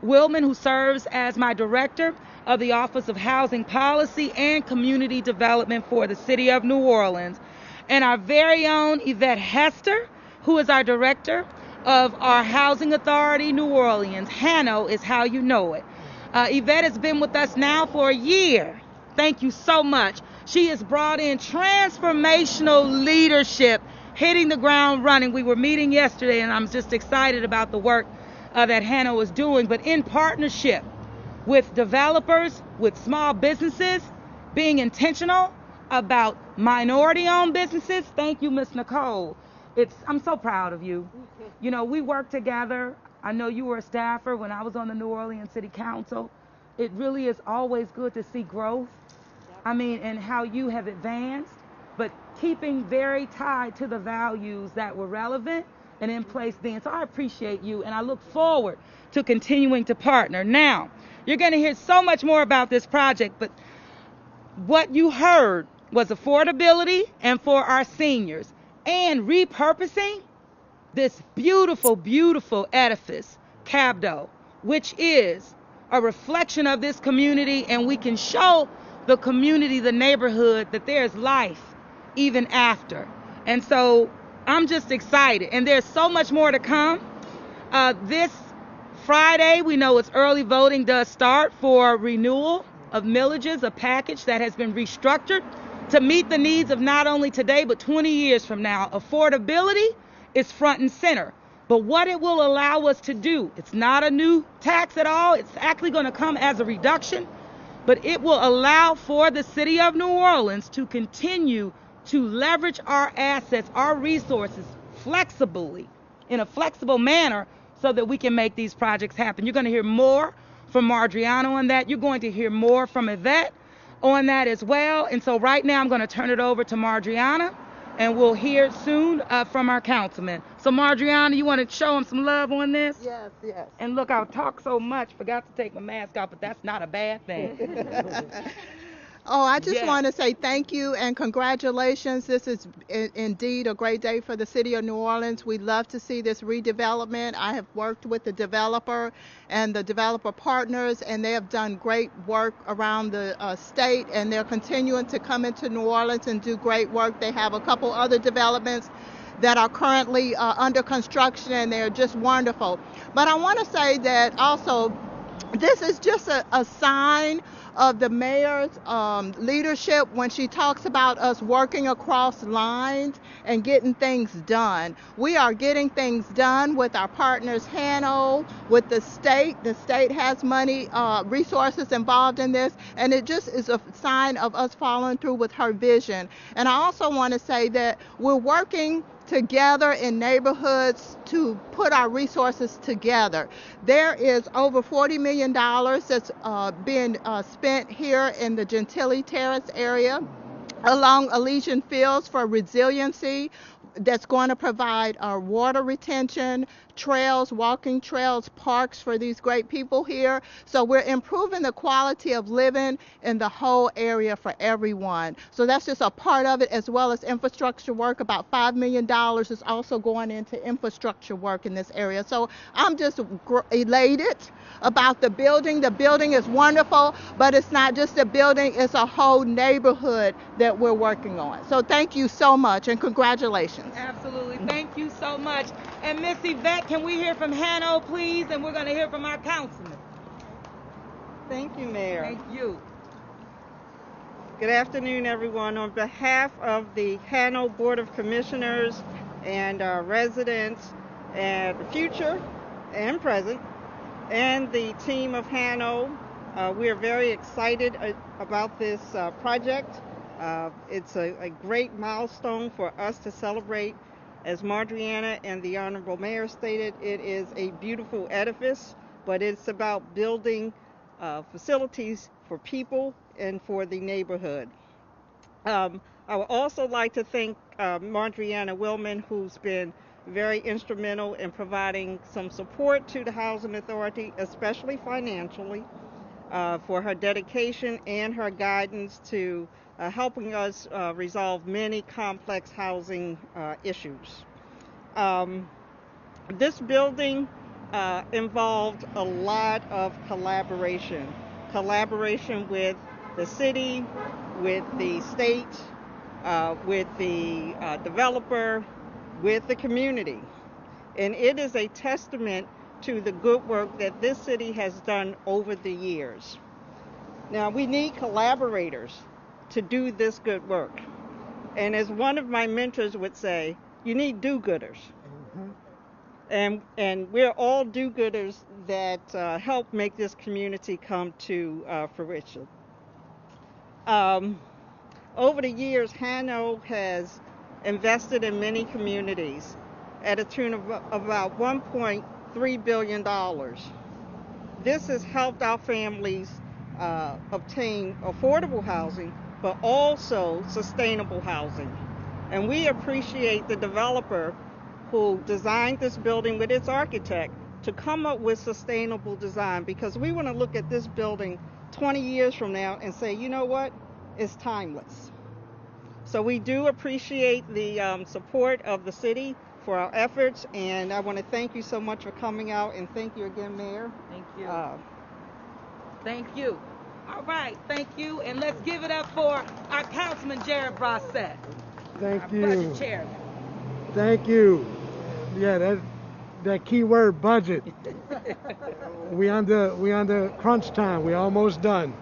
Willman, who serves as my director of the Office of Housing Policy and Community Development for the City of New Orleans, and our very own Yvette Hester, who is our director of our Housing Authority New Orleans. Hano is how you know it. Yvette has been with us now for a year. Thank you so much. She has brought in transformational leadership, hitting the ground running. We were meeting yesterday, and I'm just excited about the work that Hannah was doing, but in partnership with developers, with small businesses, being intentional about minority-owned businesses. Thank you, Miss Nicole. I'm so proud of you. You know, we work together. I know you were a staffer when I was on the New Orleans City Council. It really is always good to see growth. I mean, and how you have advanced, but keeping very tied to the values that were relevant and in place then. So I appreciate you, and I look forward to continuing to partner. Now, you're going to hear so much more about this project, but what you heard was affordability and for our seniors, and repurposing this beautiful, beautiful edifice, Capdau, which is a reflection of this community, and we can show the community, the neighborhood, that there's life even after. And so I'm just excited, and there's so much more to come. This Friday, we know it's early voting does start for renewal of millages, a package that has been restructured to meet the needs of not only today, but 20 years from now. Affordability is front and center. But what it will allow us to do, it's not a new tax at all. It's actually going to come as a reduction, but it will allow for the city of New Orleans to continue to leverage our assets, our resources flexibly, in a flexible manner, so that we can make these projects happen. You're going to hear more from Margiana on that. You're going to hear more from Yvette on that as well. And so right now I'm going to turn it over to Margiana, and we'll hear soon from our councilman. So Margiana, you want to show him some love on this? Yes, yes. And look, I'll talk so much, forgot to take my mask off, but that's not a bad thing. Oh, I just Yes. want to say thank you and congratulations. This is indeed a great day for the city of New Orleans. We love to see this redevelopment. I have worked with the developer and the developer partners, and they have done great work around the state, and they're continuing to come into New Orleans and do great work. They have a couple other developments that are currently under construction, and they're just wonderful. But I want to say that also, this is just a sign of the mayor's leadership when she talks about us working across lines and getting things done. We are getting things done with our partners, Hano, with the state. The state has money, resources involved in this, and it just is a sign of us following through with her vision. And I also want to say that we're working together in neighborhoods to put our resources together. There is over $40 million that's being spent here in the Gentilly Terrace area along Elysian Fields for resiliency, that's going to provide water retention, trails, walking trails, parks for these great people here. So we're improving the quality of living in the whole area for everyone. So that's just a part of it, as well as infrastructure work. About $5 million is also going into infrastructure work in this area. So I'm just elated about the building. The building is wonderful, but it's not just a building, it's a whole neighborhood that we're working on. So thank you so much, and congratulations. Absolutely. Thank you so much. And Miss Yvette, can we hear from Hano, please? And we're going to hear from our councilman. Thank you, Mayor. Thank you. Good afternoon, everyone. On behalf of the Hano Board of Commissioners and our residents, and future and present, and the team of Hano, we are very excited about this project. It's a great milestone for us to celebrate. As Margiana and the Honorable Mayor stated, it is a beautiful edifice, but it's about building facilities for people and for the neighborhood. I would also like to thank Margiana Willman, who's been very instrumental in providing some support to the Housing Authority, especially financially, for her dedication and her guidance to helping us resolve many complex housing issues. This building involved a lot of collaboration. Collaboration with the city, with the state, with the developer, with the community. And it is a testament to the good work that this city has done over the years. Now, we need collaborators to do this good work. And as one of my mentors would say, you need do-gooders. And we're all do-gooders that help make this community come to fruition. Over the years, Hano has invested in many communities at a tune of about $1.3 billion. This has helped our families obtain affordable housing, but also sustainable housing. And we appreciate the developer who designed this building with its architect to come up with sustainable design, because we want to look at this building 20 years from now and say, you know what, it's timeless. So we do appreciate the support of the city for our efforts, and I want to thank you so much for coming out, and thank you again, Mayor. Thank you. Thank you. All right, thank you, and let's give it up for our Councilman Jared Brossett. Thank you. Budget Chairman. Thank you. Yeah, that key word, budget. we under crunch time. We almost done.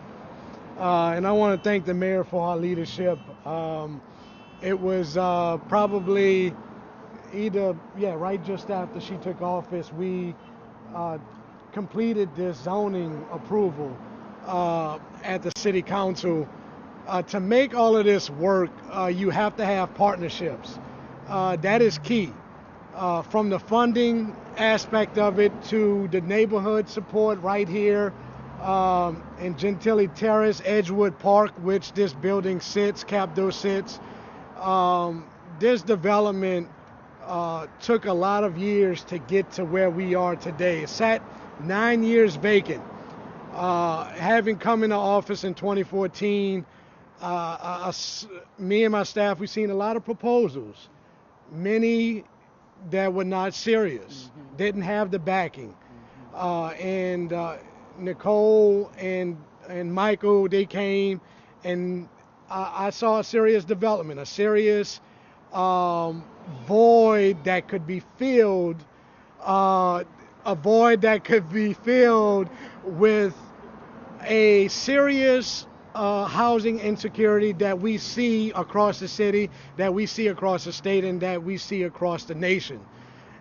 And I want to thank the mayor for her leadership. It was probably right just after she took office, we completed this zoning approval at the city council. To make all of this work, you have to have partnerships. That is key. From the funding aspect of it to the neighborhood support right here in Gentilly Terrace, Edgewood Park, which this building sits, Capdau sits. This development took a lot of years to get to where we are today. It sat 9 years vacant. Having come into office in 2014, me and my staff, we've seen a lot of proposals. Many that were not serious, didn't have the backing. And Nicole and Michael, they came, and I saw a serious development, a serious void that could be filled, with a serious housing insecurity that we see across the city, that we see across the state, and that we see across the nation.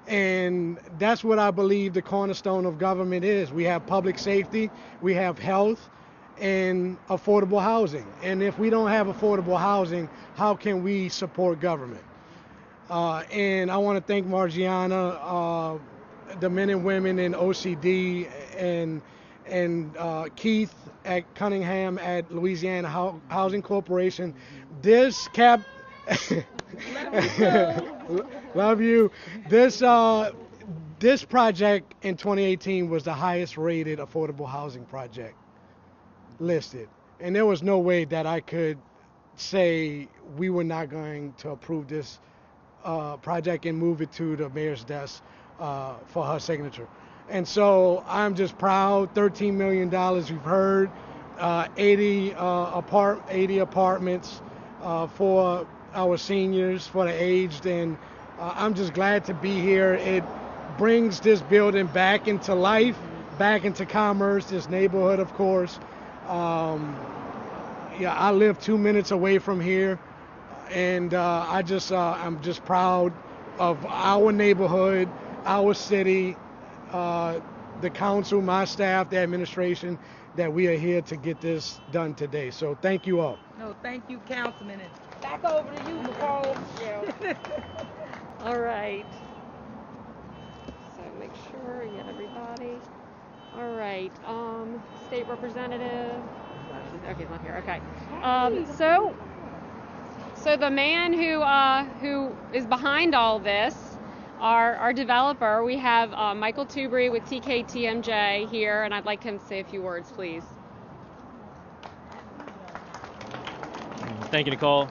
And that's what I believe the cornerstone of government is. We have public safety, we have health, and affordable housing. And if we don't have affordable housing, how can we support government? And I want to thank Margiana, the men and women in OCD, and Keith at Cunningham at Louisiana Housing Corporation. This love you. This project in 2018 was the highest rated affordable housing project listed, and there was no way that I could say we were not going to approve this project and move it to the mayor's desk for her signature. And so I'm just proud. $13 million, you've heard, 80 apartments for our seniors, for the aged, and I'm just glad to be here. It brings this building back into life, back into commerce, this neighborhood, of course. I live 2 minutes away from here, and I'm just proud of our neighborhood, our city, the council, my staff, the administration, that we are here to get this done today. So thank you all. No, thank you, Councilman. And back over to you, Nicole. All right. So make sure you get everybody. All right. State representative. Okay, he's not here. Okay. So the man who is behind all this, our developer, we have Michael Tubry with TKTMJ here, and I'd like him to say a few words, please. Thank you, Nicole.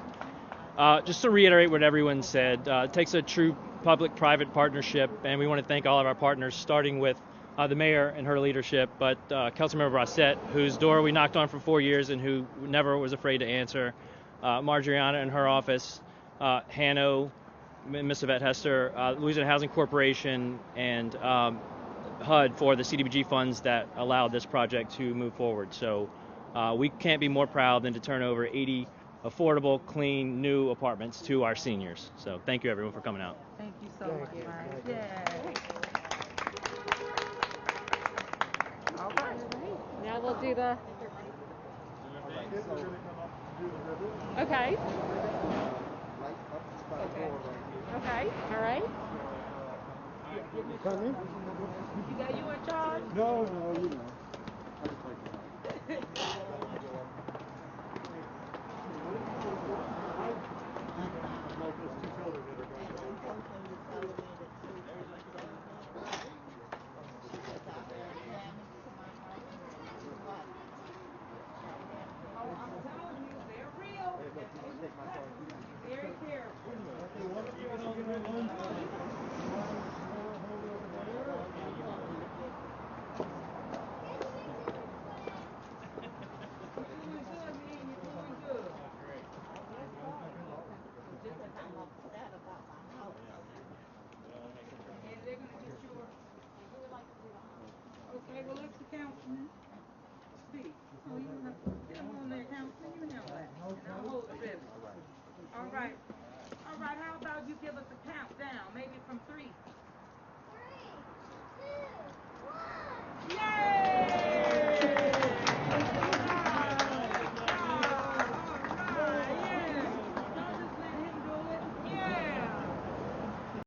Just to reiterate what everyone said, it takes a true public-private partnership, and we want to thank all of our partners, starting with the mayor and her leadership, but Councilmember Rossett, whose door we knocked on for 4 years and who never was afraid to answer, Marjoriana and her office, Hanno, Ms. Yvette Hester, Louisiana Housing Corporation, and HUD for the CDBG funds that allowed this project to move forward. So we can't be more proud than to turn over 80 affordable, clean, new apartments to our seniors. So thank you everyone for coming out. Thank you so much, Mike. Yay. All right. Now we'll do the. Okay. Okay. All right. Come in. You in charge? No, no, you